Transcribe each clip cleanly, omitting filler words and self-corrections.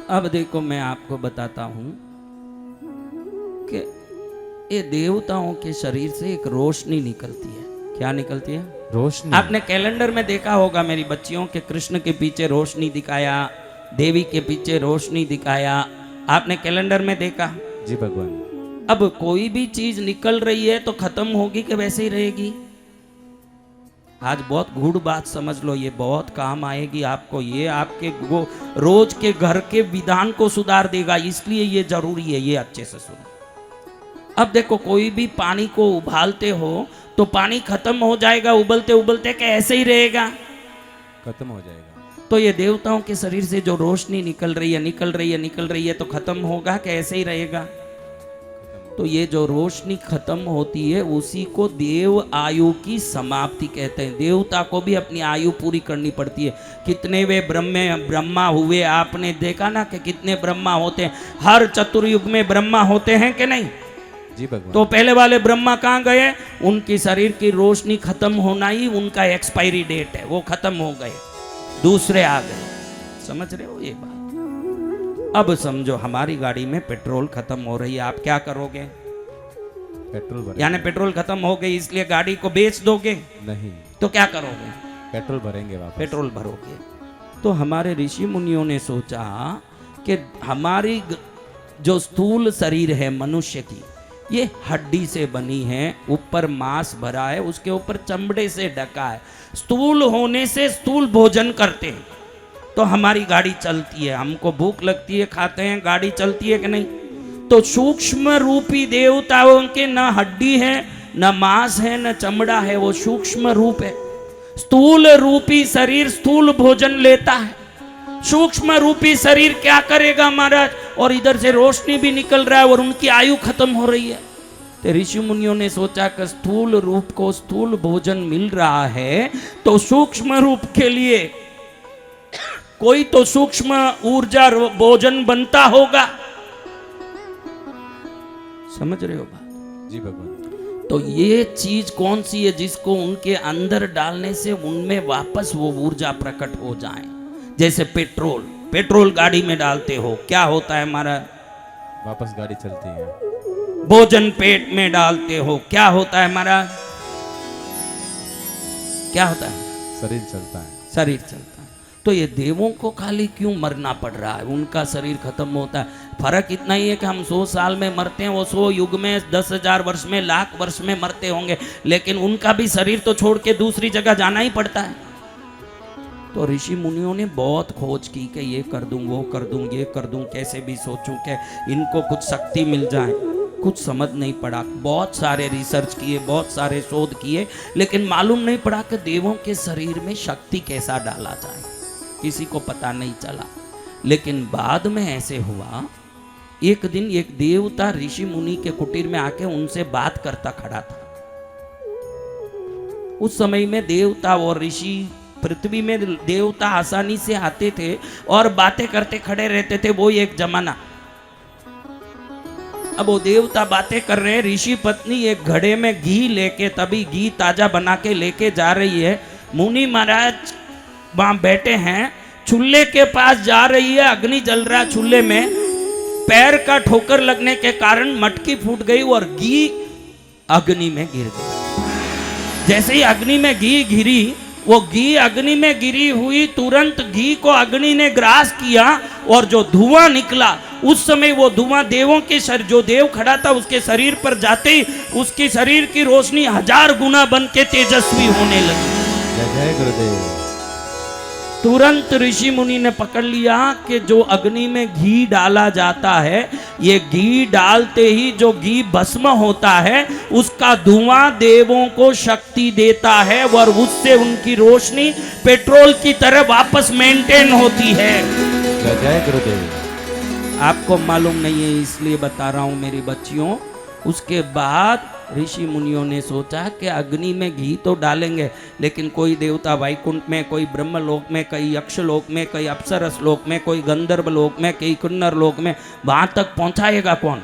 अब देखो मैं आपको बताता हूं कि ये देवताओं के शरीर से एक रोशनी निकलती है। क्या निकलती है? रोशनी। आपने कैलेंडर में देखा होगा मेरी बच्चियों के कृष्ण के पीछे रोशनी दिखाया, देवी के पीछे रोशनी दिखाया। आपने कैलेंडर में देखा? जी भगवान। अब कोई भी चीज निकल रही है तो खत्म होगी कि वैसे ही रहेगी? आज बहुत गूढ़ बात समझ लो, ये बहुत काम आएगी आपको। ये आपके वो रोज के घर के विधान को सुधार देगा, इसलिए ये जरूरी है। ये अच्छे से सुनो। अब देखो, कोई भी पानी को उबालते हो तो पानी खत्म हो जाएगा उबलते उबलते, कि ऐसे ही रहेगा? खत्म हो जाएगा। तो ये देवताओं के शरीर से जो रोशनी निकल रही है तो खत्म होगा कि ऐसे ही रहेगा? तो ये जो रोशनी खत्म होती है उसी को देव आयु की समाप्ति कहते हैं। देवता को भी अपनी आयु पूरी करनी पड़ती है। कितने वे ब्रह्मा हुए, आपने देखा ना कि कितने ब्रह्मा होते हैं। हर चतुर्युग में ब्रह्मा होते हैं कि नहीं? जी भगवान। तो पहले वाले ब्रह्मा कहाँ गए? उनकी शरीर की रोशनी खत्म होना ही उनका एक्सपायरी डेट है, वो खत्म हो गए, दूसरे आ गए। समझ रहे हो ये बात? अब समझो हमारी गाड़ी में पेट्रोल खत्म हो रही है, आप क्या करोगे? पेट्रोल भरेंगे। यानी पेट्रोल खत्म हो गई इसलिए गाड़ी को बेच दोगे? नहीं, तो क्या करोगे? पेट्रोल भरेंगे वापस। पेट्रोल भरोगे। तो हमारे ऋषि मुनियों ने सोचा कि हमारी जो स्थूल शरीर है मनुष्य की, ये हड्डी से बनी है, ऊपर मांस भरा है, उसके ऊपर चमड़े से ढका है। स्थूल होने से स्थूल भोजन करते हैं तो हमारी गाड़ी चलती है। हमको भूख लगती है, खाते हैं, गाड़ी चलती है कि नहीं? तो सूक्ष्म रूपी देवताओं के न हड्डी है, न मांस है, न चमड़ा है, वो सूक्ष्म रूप है। स्थूल रूपी शरीर स्थूल भोजन लेता है। सूक्ष्म रूपी शरीर क्या करेगा महाराज? और इधर से रोशनी भी निकल रहा है और उनकी आयु खत्म हो रही है। तो ऋषि मुनियों ने सोचा कि स्थूल रूप को स्थूल भोजन मिल रहा है तो सूक्ष्म रूप के लिए कोई तो सूक्ष्म ऊर्जा भोजन बनता होगा। समझ रहे हो बात? जी भगवान। तो ये चीज कौन सी है जिसको उनके अंदर डालने से उनमें वापस वो ऊर्जा प्रकट हो जाए? जैसे पेट्रोल, पेट्रोल गाड़ी में डालते हो, क्या होता है हमारा? वापस गाड़ी चलती है। भोजन पेट में डालते हो, क्या होता है हमारा? क्या होता है? शरीर चलता है। शरीर चलता है। तो ये देवों को खाली क्यों मरना पड़ रहा है? उनका शरीर खत्म होता है। फर्क इतना ही है कि हम 100 साल में मरते हैं, वो 100 युग में, 10,000 वर्ष में, लाख वर्ष में मरते होंगे, लेकिन उनका भी शरीर तो छोड़ के दूसरी जगह जाना ही पड़ता है। तो ऋषि मुनियों ने बहुत खोज की कि ये कर दूं, वो कर दूं, ये कर दूं, कैसे भी सोचूं कि इनको कुछ शक्ति मिल जाए। कुछ समझ नहीं पड़ा। बहुत सारे रिसर्च किए, बहुत सारे शोध किए, लेकिन मालूम नहीं पड़ा कि देवों के शरीर में शक्ति कैसा डाला जाए। किसी को पता नहीं चला। लेकिन बाद में ऐसे हुआ, एक दिन एक देवता ऋषि मुनि के कुटीर में आके उनसे बात करता खड़ा था। उस समय में देवता और ऋषि, पृथ्वी में देवता आसानी से आते थे और बातें करते खड़े रहते थे, वो एक जमाना। अब वो देवता बातें कर रहे हैं, ऋषि पत्नी एक घड़े में घी लेके, तभी घी ताजा बना के लेके जा रही है। मुनि महाराज वहां बैठे हैं, चूल्हे के पास जा रही है, अग्नि जल रहा चूल्हे में, पैर का ठोकर लगने के कारण मटकी फूट गई और घी अग्नि में गिर गई। जैसे ही अग्नि में घी गिरी, वो घी अग्नि में गिरी हुई, तुरंत घी को अग्नि ने ग्रास किया और जो धुआं निकला, उस समय वो धुआं देवों के शरीर, जो देव खड़ा था उसके शरीर पर जाते ही उसके शरीर की रोशनी 1000 गुना बन के तेजस्वी होने लगी। जय गुरुदेव। तुरंत ऋषि मुनि ने पकड़ लिया कि जो अग्नि में घी डाला जाता है, ये घी डालते ही जो घी भस्म होता है, उसका धुआं देवों को शक्ति देता है और उससे उनकी रोशनी पेट्रोल की तरह वापस मेंटेन होती है। जय गुरुदेव। आपको मालूम नहीं है इसलिए बता रहा हूं मेरी बच्चियों। उसके बाद ऋषि मुनियों ने सोचा कि अग्नि में घी तो डालेंगे, लेकिन कोई देवता वैकुंठ में, कोई ब्रह्मलोक में, कोई यक्षलोक में, कोई अप्सरस लोक में, कोई गंधर्व लोक में, कोई किन्नर लोक में, वहां तक पहुंचाएगा कौन?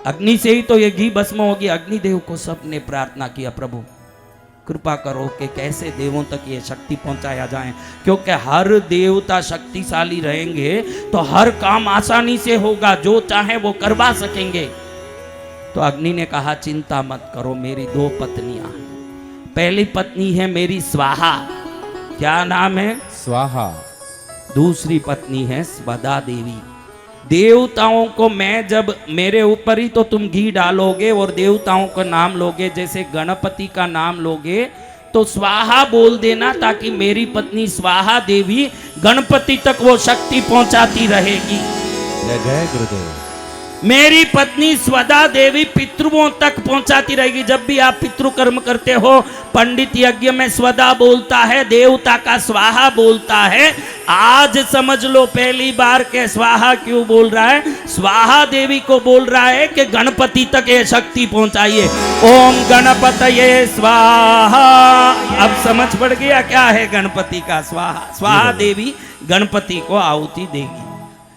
अग्नि से ही तो ये घी भस्म होगी। अग्निदेव को सबने प्रार्थना किया, प्रभु कृपा करो कि कैसे देवों तक ये शक्ति पहुंचाया जाए, क्योंकि हर देवता शक्तिशाली रहेंगे तो हर काम आसानी से होगा, जो चाहे वो करवा सकेंगे। तो अग्नि ने कहा चिंता मत करो, मेरी 2 पत्नियां हैं। पहली पत्नी है मेरी स्वाहा, क्या नाम है? स्वाहा। दूसरी पत्नी है स्वदा देवी। देवताओं को मैं जब मेरे ऊपर ही तो तुम घी डालोगे और देवताओं का नाम लोगे, जैसे गणपति का नाम लोगे तो स्वाहा बोल देना, ताकि मेरी पत्नी स्वाहा देवी गणपति तक वो शक्ति पहुंचाती रहेगी। जय जय गुरुदेव। मेरी पत्नी स्वदा देवी पितृओं तक पहुंचाती रहेगी। जब भी आप पितृकर्म करते हो, पंडित यज्ञ में स्वदा बोलता है, देवता का स्वाहा बोलता है। आज समझ लो पहली बार के स्वाहा क्यों बोल रहा है, स्वाहा देवी को बोल रहा है कि गणपति तक ये शक्ति पहुंचाइए। ओम गणपतये स्वाहा। अब समझ पड़ गया क्या है गणपति का स्वाहा। स्वाहा देवी गणपति को आहुति देगी,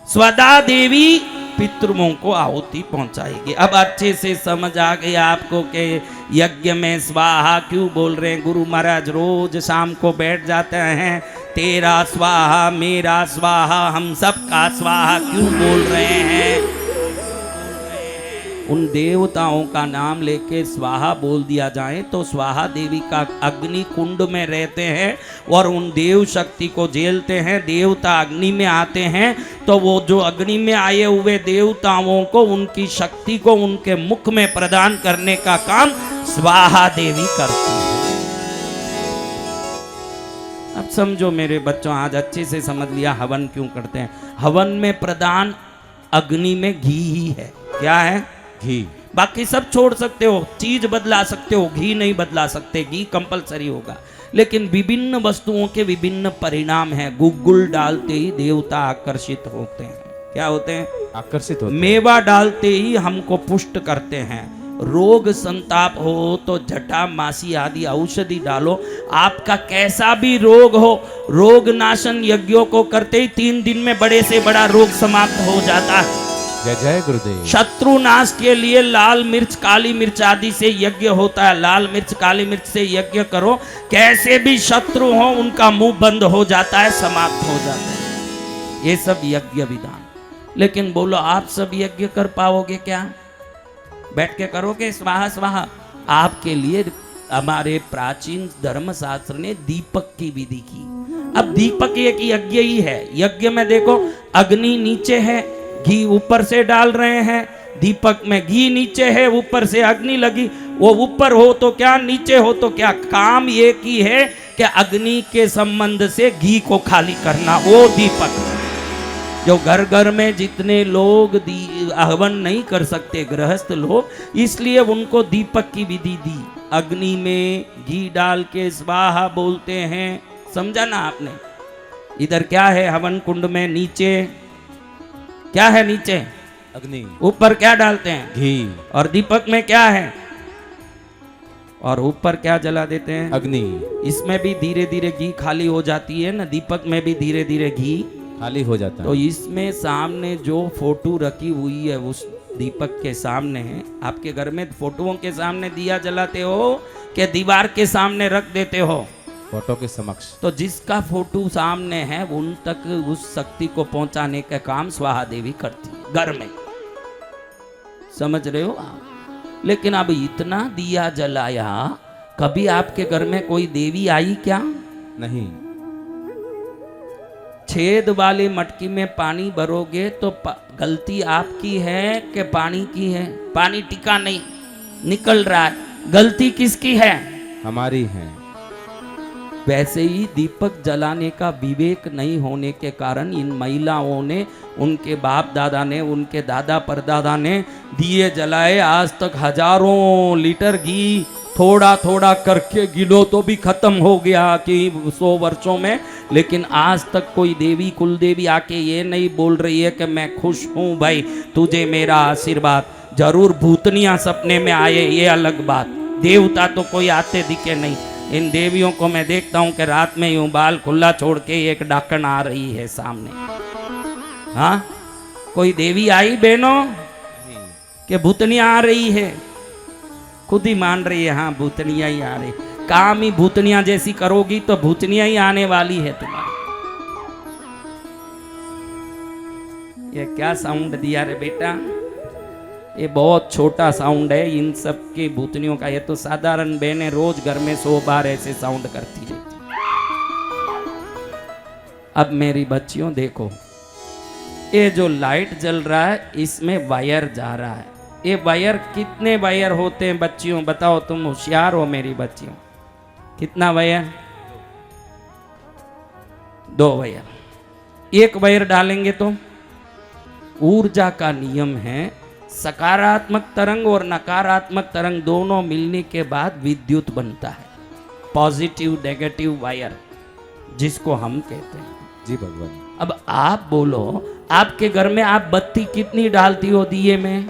स्वदा देवी पितृओं को आहुति पहुंचाएगी। अब अच्छे से समझ आ गया आपको कि यज्ञ में स्वाहा क्यों बोल रहे हैं। गुरु महाराज रोज शाम को बैठ जाते हैं, तेरा स्वाहा मेरा स्वाहा हम सबका स्वाहा क्यों बोल रहे हैं। उन देवताओं का नाम लेके स्वाहा बोल दिया जाए तो स्वाहा देवी का अग्नि कुंड में रहते हैं और उन देव शक्ति को झेलते हैं। देवता अग्नि में आते हैं तो वो जो अग्नि में आए हुए देवताओं को, उनकी शक्ति को उनके मुख में प्रदान करने का काम स्वाहा देवी करती है। अब समझो मेरे बच्चों, आज अच्छे से समझ लिया हवन क्यों करते हैं। हवन में प्रदान अग्नि में घी ही है। क्या है? घी। बाकी सब छोड़ सकते हो, चीज बदला सकते हो, घी नहीं बदला सकते। घी कंपलसरी होगा, लेकिन विभिन्न वस्तुओं के विभिन्न परिणाम हैं। गुग्गुल डालते ही देवता आकर्षित होते हैं। क्या होते हैं? आकर्षित होते हैं। मेवा डालते ही हमको पुष्ट करते हैं। रोग संताप हो तो जटा मासी आदि औषधि डालो। आपका कैसा भी रोग हो, रोग नाशन यज्ञों को करते ही 3 दिन में बड़े से बड़ा रोग समाप्त हो जाता है। जय जय गुरुदेव। शत्रु नाश के लिए लाल मिर्च काली मिर्च आदि से यज्ञ होता है। लाल मिर्च काली मिर्च से यज्ञ करो, कैसे भी शत्रु हो उनका मुंह बंद हो जाता है, समाप्त हो जाता है। ये सब यज्ञ विधान। लेकिन बोलो आप सब यज्ञ कर पाओगे क्या? बैठ के करोगे स्वाहा स्वाहा? आपके लिए हमारे प्राचीन धर्मशास्त्र ने दीपक की विधि की। अब दीपक एक यज्ञ ही है। यज्ञ में देखो अग्नि नीचे है, घी ऊपर से डाल रहे हैं। दीपक में घी नीचे है, ऊपर से अग्नि लगी। वो ऊपर हो तो क्या, नीचे हो तो क्या, काम एक ही है कि अग्नि के संबंध से घी को खाली करना। वो दीपक जो घर घर में जितने लोग हवन नहीं कर सकते गृहस्थ लोग, इसलिए उनको दीपक की विधि दी। अग्नि में घी डाल के स्वाहा बोलते हैं। समझा ना आपने? इधर क्या है हवन कुंड में? नीचे क्या है? नीचे अग्नि। ऊपर क्या डालते हैं? घी। और दीपक में क्या है? और ऊपर क्या जला देते हैं? अग्नि। इसमें भी धीरे धीरे घी खाली हो जाती है ना, दीपक में भी धीरे धीरे घी खाली हो जाता है। तो इसमें सामने जो फोटो रखी हुई है उस दीपक के सामने है। आपके घर में फोटोओं के सामने दिया जलाते हो कि दीवार के सामने रख देते हो? फोटो के समक्ष। तो जिसका फोटो सामने है उन तक उस शक्ति को पहुंचाने का काम स्वाहा देवी करती है घर में। समझ रहे हो आप? लेकिन अब इतना दिया जलाया, कभी आपके घर में कोई देवी आई क्या? नहीं। छेद वाली मटकी में पानी भरोगे तो गलती आपकी है कि पानी की है? पानी टिका नहीं, निकल रहा है। गलती किसकी है? हमारी है। वैसे ही दीपक जलाने का विवेक नहीं होने के कारण इन महिलाओं ने, उनके बाप दादा ने, उनके दादा परदादा ने दिए जलाए। आज तक हजारों लीटर घी थोड़ा थोड़ा करके गिनो तो भी खत्म हो गया कि 100 वर्षों में। लेकिन आज तक कोई देवी कुल देवी आके ये नहीं बोल रही है कि मैं खुश हूँ भाई, तुझे मेरा आशीर्वाद। जरूर भूतनियां सपने में आए, ये अलग बात। देवता तो कोई आते दिखे नहीं। इन देवियों को मैं देखता हूँ कि रात में यूं बाल खुला छोड़ के एक डाकन आ रही है सामने। हाँ, कोई देवी आई बहनों कि भूतनिया आ रही है? खुद ही मान रही है, हाँ भूतनिया ही आ रही। काम ही भूतनिया जैसी करोगी तो भूतनिया ही आने वाली है तुम्हारी। ये क्या साउंड दिया रे बेटा? ये बहुत छोटा साउंड है इन सब के भूतनियों का। ये तो साधारण बहनें रोज घर में 100 बार ऐसे साउंड करती रहती। अब मेरी बच्चियों देखो, ये जो लाइट जल रहा है इसमें वायर जा रहा है। ये वायर कितने वायर होते हैं बच्चियों? बताओ, तुम होशियार हो मेरी बच्चियों। कितना वायर? 2 वायर। एक वायर डालेंगे तो ऊर्जा का नियम है, सकारात्मक तरंग और नकारात्मक तरंग दोनों मिलने के बाद विद्युत बनता है। पॉजिटिव नेगेटिव वायर जिसको हम कहते हैं। जी भगवान। अब आप बोलो, आपके घर में आप बत्ती कितनी डालती हो दिए में?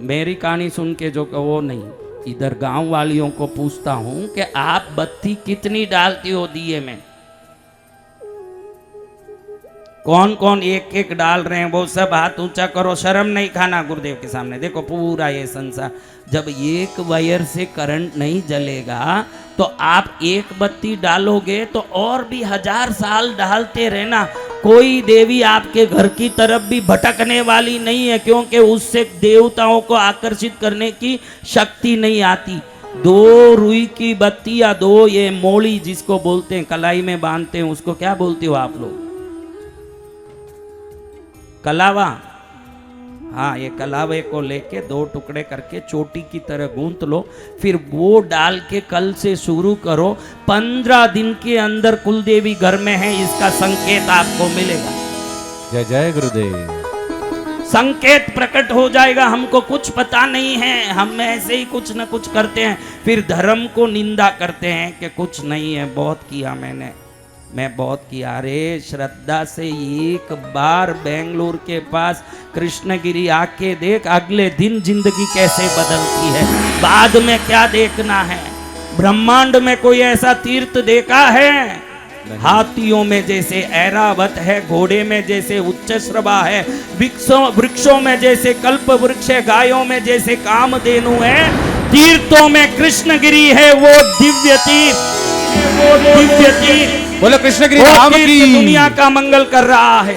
मेरी कहानी सुन के जो वो नहीं, इधर गांव वालियों को पूछता हूं कि आप बत्ती कितनी डालती हो दिए में? कौन कौन एक एक डाल रहे हैं वो सब हाथ ऊंचा करो। शर्म नहीं खाना गुरुदेव के सामने। देखो पूरा ये संसार, जब एक वायर से करंट नहीं जलेगा तो आप एक बत्ती डालोगे तो और भी 1000 साल डालते रहना, कोई देवी आपके घर की तरफ भी भटकने वाली नहीं है, क्योंकि उससे देवताओं को आकर्षित करने की शक्ति नहीं आती। 2 रुई की बत्ती या 2 ये मोली जिसको बोलते हैं, कलाई में बांधते हैं, उसको क्या बोलते हो आप लोग? कलावा। हाँ, ये कलावे को लेके 2 टुकड़े करके चोटी की तरह गूंथ लो, फिर वो डाल के कल से शुरू करो। 15 दिन के अंदर कुलदेवी घर में है, इसका संकेत आपको मिलेगा। जय जय गुरुदेव। संकेत प्रकट हो जाएगा। हमको कुछ पता नहीं है, हम ऐसे ही कुछ न कुछ करते हैं, फिर धर्म को निंदा करते हैं कि कुछ नहीं है। बहुत किया मैं बहुत किया। अरे श्रद्धा से एक बार बेंगलुरु के पास कृष्णगिरी आके देख, अगले दिन जिंदगी कैसे बदलती है। बाद में क्या देखना है? ब्रह्मांड में कोई ऐसा तीर्थ देखा है? हाथियों में जैसे ऐरावत है, घोड़े में जैसे उच्चश्रवा है, वृक्षों में जैसे कल्प वृक्ष है, गायों में जैसे कामधेनु है, तीर्थों में कृष्णगिरी है। वो दिव्य तीर्थ, वो दिव्य तीर्थ, बोलो कृष्णगिरी धाम की। दुनिया का मंगल कर रहा है।